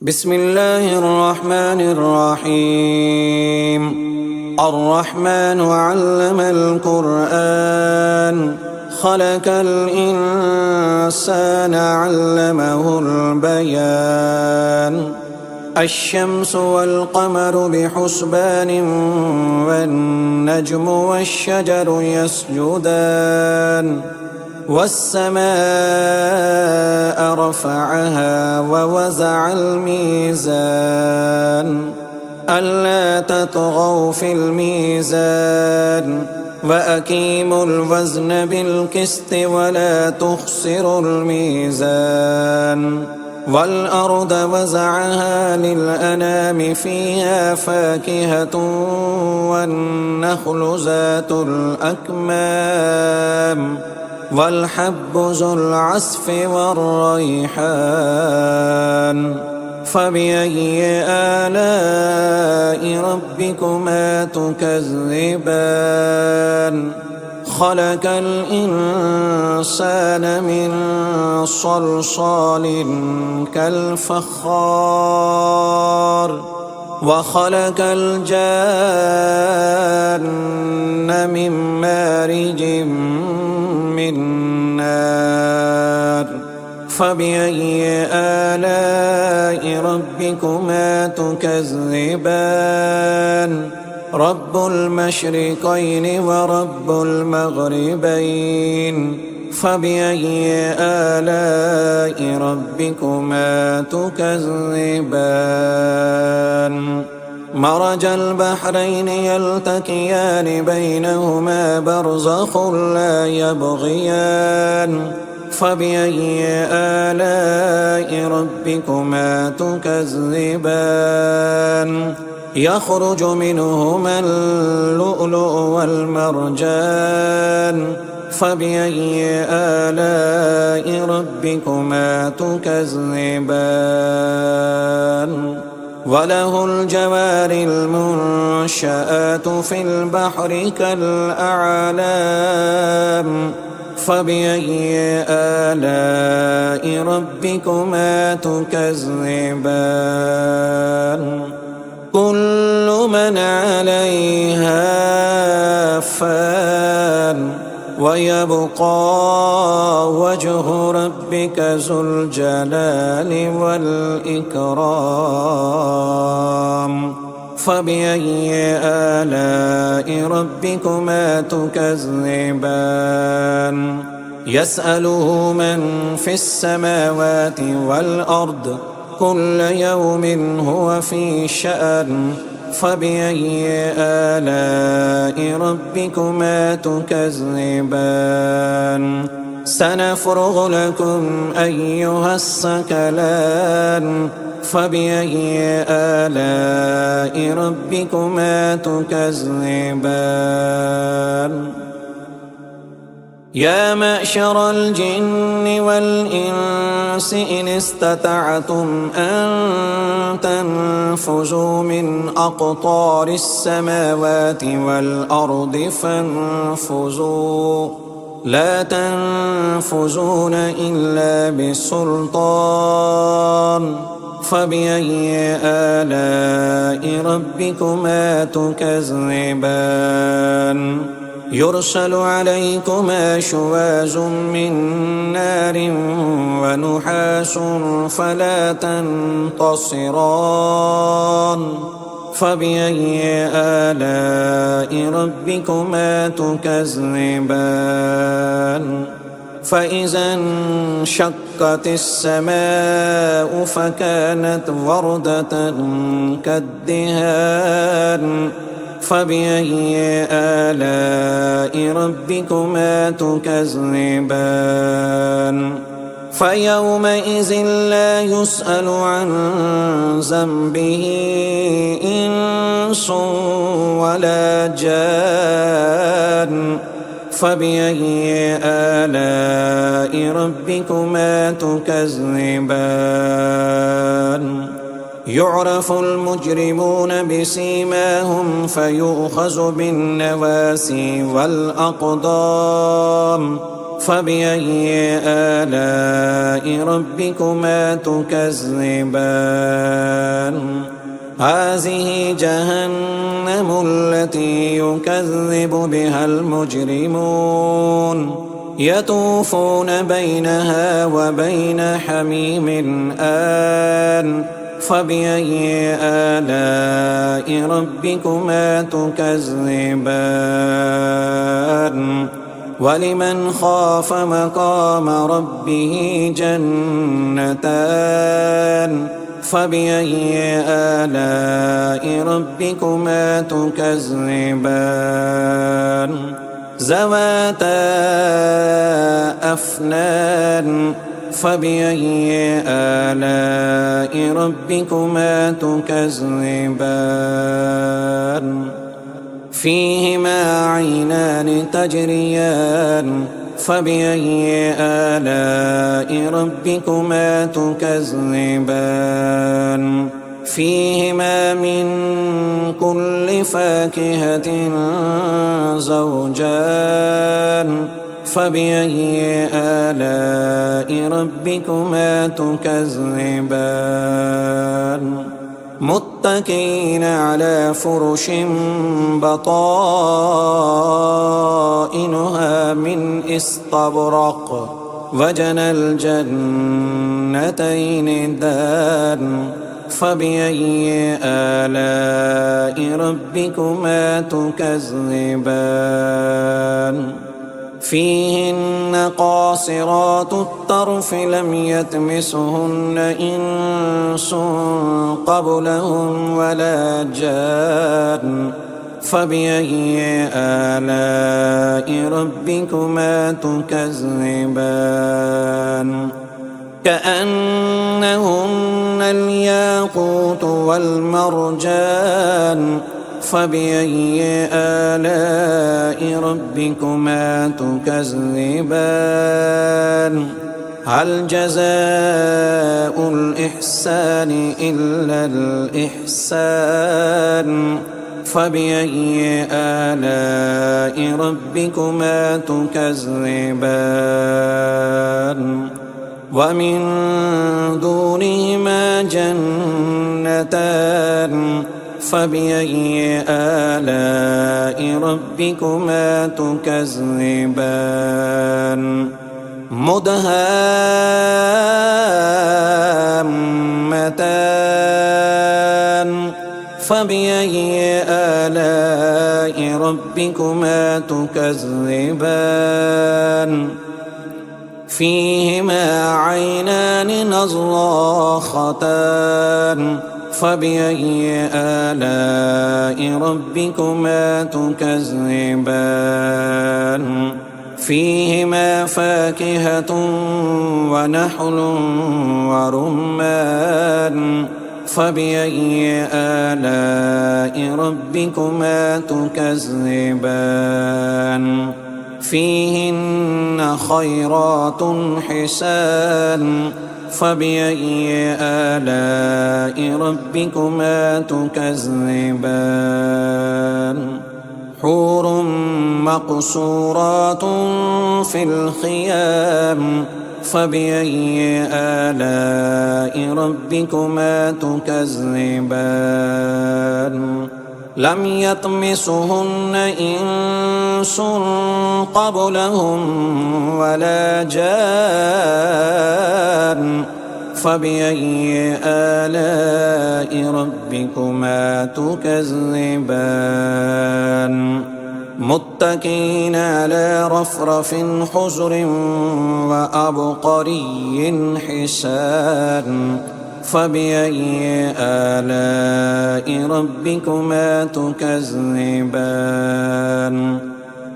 بسم الله الرحمن الرحيم. الرحمن علم القرآن خلق الإنسان علمه البيان. الشمس والقمر بحسبان والنجم والشجر يسجدان والسماء رفعها ووزع الميزان ألا تطغوا في الميزان وأقيموا الوزن بالقسط ولا تخسروا الميزان. والأرض وزعها للأنام فيها فاكهة والنخل ذات الأكمام والحب ذو العصف والريحان. فبأي آلاء ربكما تكذبان؟ خلق الإنسان من صلصال كالفخار وخلق الجان من مارج من نار. فبأي آلاء ربكما تكذبان؟ رب المشرقين ورب المغربين. فبأي آلاء ربكما تكذبان؟ مرج البحرين يلتقيان بينهما برزخ لا يبغيان. فبأي آلاء ربكما تكذبان؟ يخرج منهما اللؤلؤ والمرجان. فبأي آلاء ربكما تكذبان؟ وله الجوار المنشآت في البحر كالأعلام. فبأي آلاء ربكما تكذبان؟ كل من عليها فان ويبقى وجه ربك ذو الجلال والإكرام. فبأي آلاء ربكما تكذبان؟ يسأله من في السماوات والأرض كل يوم هو في شأن. فبأي آلاء ربكما تكذبان؟ سنفرغ لكم أيها الثقلان. فبأي آلاء ربكما تكذبان؟ يا معشر الجن والإنس إن استطعتم أن تنفذوا من أقطار السماوات والأرض فانفذوا لا تنفذون إلا بسلطان. فبأي آلاء ربكما تكذبان؟ يرسل عليكما شواظ من نار ونحاس فلا تنتصران. فبأي آلاء ربكما تكذبان؟ فإذا انشقت السماء فكانت وردة كالدهان. فبأي آلاء ربكما تكذبان؟ فيومئذ لا يسأل عن ذنبه إنس ولا جان. فبأي آلاء ربكما تكذبان؟ يعرف المجرمون بسيماهم فيؤخذ بالنواسي والأقدام. فبأي آلاء ربكما تكذبان هذه جهنم التي يكذب بها المجرمون يطوفون بينها وبين حميم آن فبأي آلاء ربكما تكذبان ولمن خاف مقام ربه جنتان فبأي آلاء ربكما تكذبان ذواتا أفنان فبأي آلاء ربكما تكذبان فيهما عينان تجريان فبأي آلاء ربكما تكذبان فيهما من كل فاكهة زوجان فبأي آلاء ربكما تكذبان متكئين على فرش بطائنها من استبرق وجنى الجنتين دان فبأي آلاء ربكما تكذبان فيهن قاصرات الطرف لم يطمثهن إنس قبلهم ولا جان فبأي آلاء ربكما تكذبان كأنهن الياقوت والمرجان فبأي آلاء ربكما تكذبان هل جزاء الإحسان إلا الإحسان فبأي آلاء ربكما تكذبان ومن دونهما جنتان فبأي آلاء ربكما تكذبان مدهامتان فبأي آلاء ربكما تكذبان فيهما عينان نضاختان فبأي آلاء ربكما تكذبان فيهما فاكهة ونحل ورمان فبأي آلاء ربكما تكذبان فيهن خيرات حسان فبأي آلاء ربكما تكذبان حور مقصورات في الخيام فبأي آلاء ربكما تكذبان لم يطمثهن إنس قبلهم ولا جان فبأي آلاء ربكما تكذبان متكئين على رفرف خضر وعبقري حسان فبأي آلاء ربكما تكذبان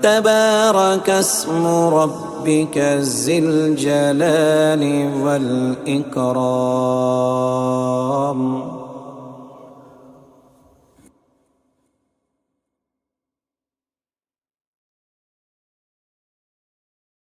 تبارك اسم ربك ذي الجلال والإكرام.